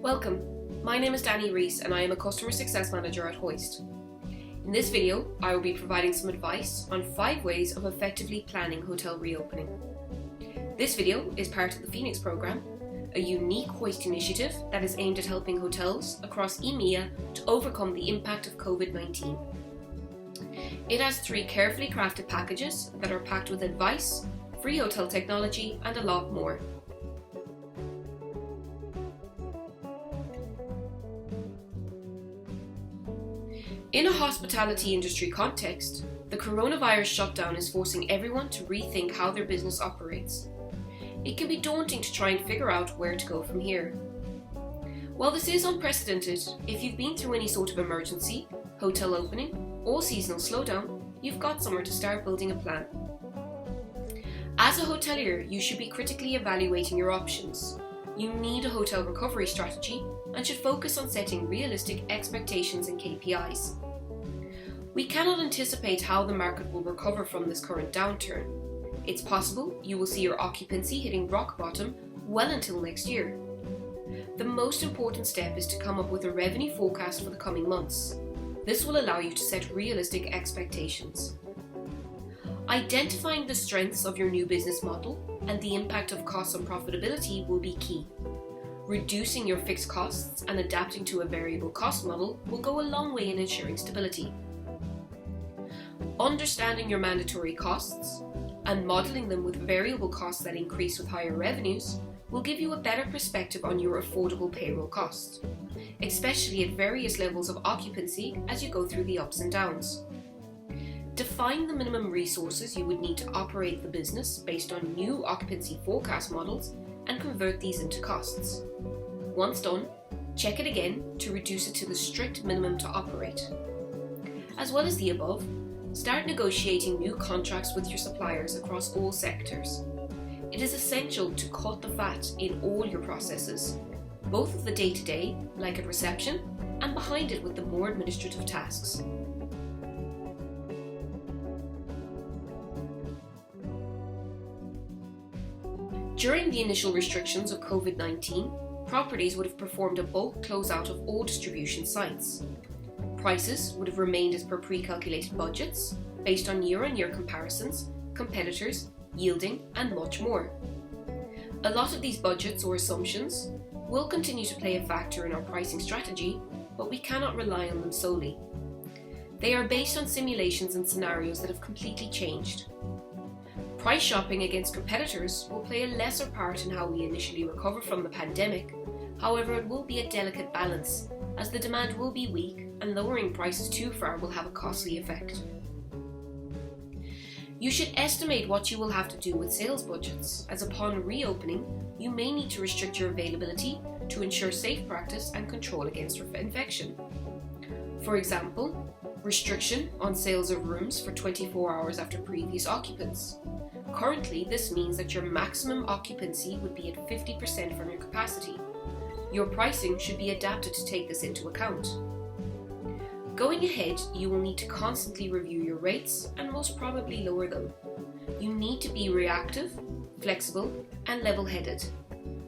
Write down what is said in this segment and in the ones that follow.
Welcome, my name is Danny Reese and I am a Customer Success Manager at Hoist. In this video, I will be providing some advice on 5 ways of effectively planning hotel reopening. This video is part of the Phoenix Programme, a unique Hoist initiative that is aimed at helping hotels across EMEA to overcome the impact of COVID-19. It has 3 carefully crafted packages that are packed with advice, free hotel technology and a lot more. In a hospitality industry context, the coronavirus shutdown is forcing everyone to rethink how their business operates. It can be daunting to try and figure out where to go from here. While this is unprecedented, if you've been through any sort of emergency, hotel opening, or seasonal slowdown, you've got somewhere to start building a plan. As a hotelier, you should be critically evaluating your options. You need a hotel recovery strategy and should focus on setting realistic expectations and KPIs. We cannot anticipate how the market will recover from this current downturn. It's possible you will see your occupancy hitting rock bottom well until next year. The most important step is to come up with a revenue forecast for the coming months. This will allow you to set realistic expectations. Identifying the strengths of your new business model and the impact of costs on profitability will be key. Reducing your fixed costs and adapting to a variable cost model will go a long way in ensuring stability. Understanding your mandatory costs and modelling them with variable costs that increase with higher revenues will give you a better perspective on your affordable payroll costs, especially at various levels of occupancy as you go through the ups and downs. Define the minimum resources you would need to operate the business based on new occupancy forecast models and convert these into costs. Once done, check it again to reduce it to the strict minimum to operate. As well as the above, start negotiating new contracts with your suppliers across all sectors. It is essential to cut the fat in all your processes, both of the day-to-day, like at reception, and behind it with the more administrative tasks. During the initial restrictions of COVID-19, properties would have performed a bulk closeout of all distribution sites. Prices would have remained as per pre-calculated budgets, based on year-on-year comparisons, competitors, yielding, and much more. A lot of these budgets or assumptions will continue to play a factor in our pricing strategy, but we cannot rely on them solely. They are based on simulations and scenarios that have completely changed. Price shopping against competitors will play a lesser part in how we initially recover from the pandemic. However, it will be a delicate balance, as the demand will be weak and lowering prices too far will have a costly effect. You should estimate what you will have to do with sales budgets, as upon reopening, you may need to restrict your availability to ensure safe practice and control against infection. For example, restriction on sales of rooms for 24 hours after previous occupants. Currently, this means that your maximum occupancy would be at 50% from your capacity. Your pricing should be adapted to take this into account. Going ahead, you will need to constantly review your rates and most probably lower them. You need to be reactive, flexible, and level-headed.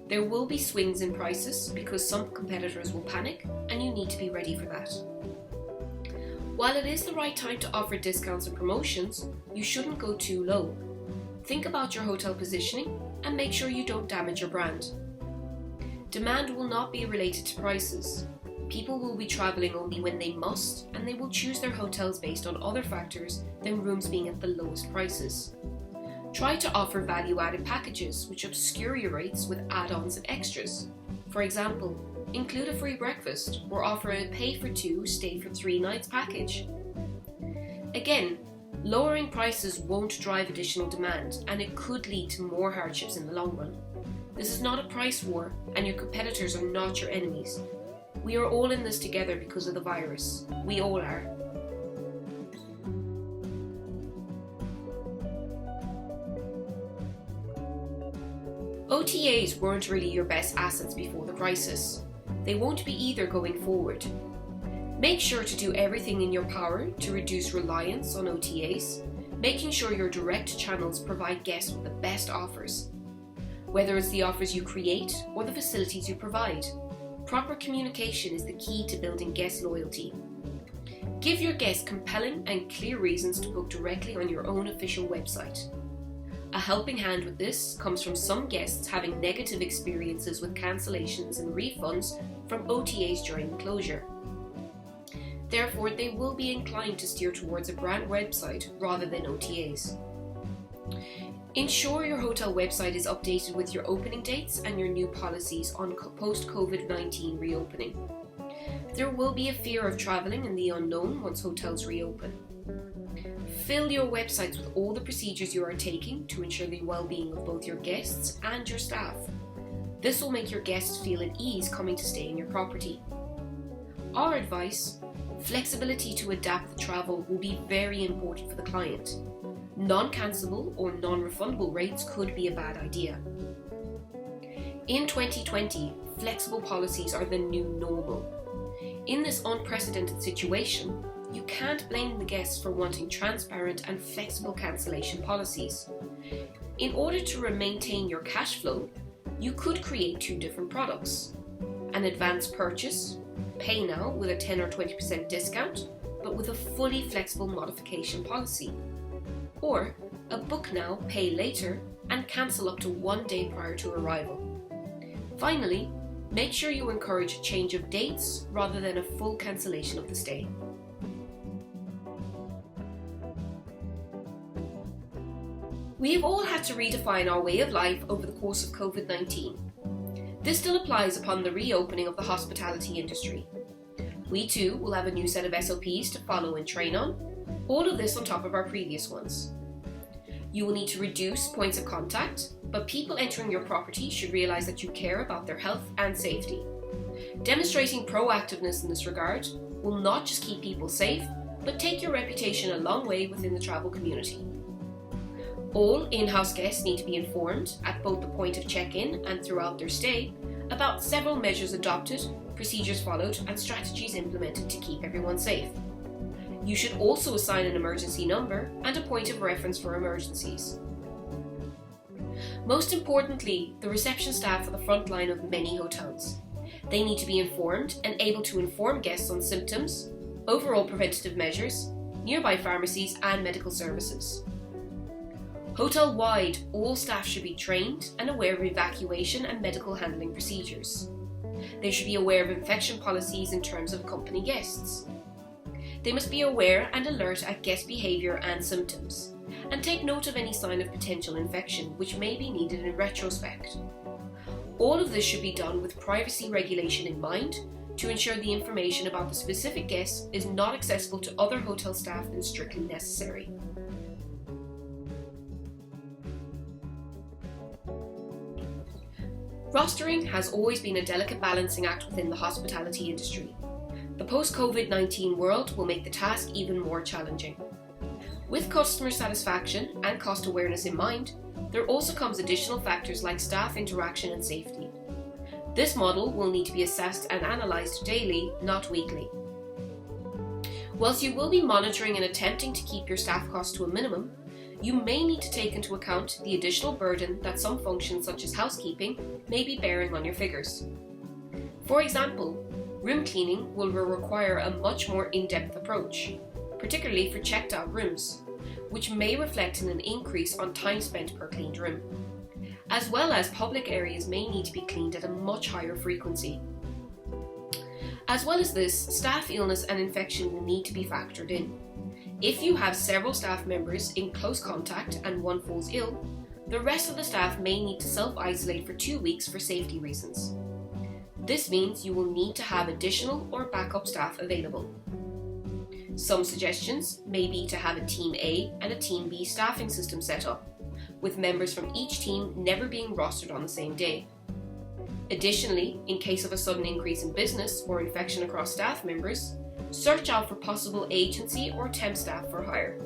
There will be swings in prices because some competitors will panic, and you need to be ready for that. While it is the right time to offer discounts and promotions, you shouldn't go too low. Think about your hotel positioning and make sure you don't damage your brand. Demand will not be related to prices. People will be travelling only when they must, and they will choose their hotels based on other factors than rooms being at the lowest prices. Try to offer value-added packages which obscure your rates with add-ons and extras. For example, include a free breakfast or offer a pay for 2, stay for 3 nights package. Again, lowering prices won't drive additional demand, and it could lead to more hardships in the long run. This is not a price war, and your competitors are not your enemies. We are all in this together because of the virus. We all are. OTAs weren't really your best assets before the crisis. They won't be either going forward. Make sure to do everything in your power to reduce reliance on OTAs, making sure your direct channels provide guests with the best offers. Whether it's the offers you create or the facilities you provide, Proper communication is the key to building guest loyalty. Give your guests compelling and clear reasons to book directly on your own official website. A helping hand with this comes from some guests having negative experiences with cancellations and refunds from OTAs during the closure. Therefore, they will be inclined to steer towards a brand website rather than OTAs. Ensure your hotel website is updated with your opening dates and your new policies on post-COVID-19 reopening. There will be a fear of travelling in the unknown once hotels reopen. Fill your websites with all the procedures you are taking to ensure the well-being of both your guests and your staff. This will make your guests feel at ease coming to stay in your property. Our advice: flexibility to adapt the travel will be very important for the client. Non-cancelable or non-refundable rates could be a bad idea. In 2020, flexible policies are the new normal. In this unprecedented situation, you can't blame the guests for wanting transparent and flexible cancellation policies. In order to maintain your cash flow, you could create two different products: an advance purchase, pay now with a 10 or 20% discount, but with a fully flexible modification policy, or a book now, pay later, and cancel up to 1 day prior to arrival. Finally, make sure you encourage a change of dates rather than a full cancellation of the stay. We have all had to redefine our way of life over the course of COVID-19. This still applies upon the reopening of the hospitality industry. We too will have a new set of SOPs to follow and train on, all of this on top of our previous ones. You will need to reduce points of contact, but people entering your property should realise that you care about their health and safety. Demonstrating proactiveness in this regard will not just keep people safe, but take your reputation a long way within the travel community. All in-house guests need to be informed, at both the point of check-in and throughout their stay, about several measures adopted, procedures followed, and strategies implemented to keep everyone safe. You should also assign an emergency number and a point of reference for emergencies. Most importantly, the reception staff are the front line of many hotels. They need to be informed and able to inform guests on symptoms, overall preventative measures, nearby pharmacies, and medical services. Hotel-wide, all staff should be trained and aware of evacuation and medical handling procedures. They should be aware of infection policies in terms of company guests. They must be aware and alert at guest behaviour and symptoms, and take note of any sign of potential infection which may be needed in retrospect. All of this should be done with privacy regulation in mind to ensure the information about the specific guest is not accessible to other hotel staff than strictly necessary. Rostering has always been a delicate balancing act within the hospitality industry. The post-COVID-19 world will make the task even more challenging. With customer satisfaction and cost awareness in mind, there also comes additional factors like staff interaction and safety. This model will need to be assessed and analysed daily, not weekly. Whilst you will be monitoring and attempting to keep your staff costs to a minimum, you may need to take into account the additional burden that some functions such as housekeeping may be bearing on your figures. For example, room cleaning will require a much more in-depth approach, particularly for checked out rooms, which may reflect in an increase on time spent per cleaned room. As well as public areas may need to be cleaned at a much higher frequency. As well as this, staff illness and infection will need to be factored in. If you have several staff members in close contact and one falls ill, the rest of the staff may need to self-isolate for 2 weeks for safety reasons. This means you will need to have additional or backup staff available. Some suggestions may be to have a Team A and a Team B staffing system set up, with members from each team never being rostered on the same day. Additionally, in case of a sudden increase in business or infection across staff members, search out for possible agency or temp staff for hire.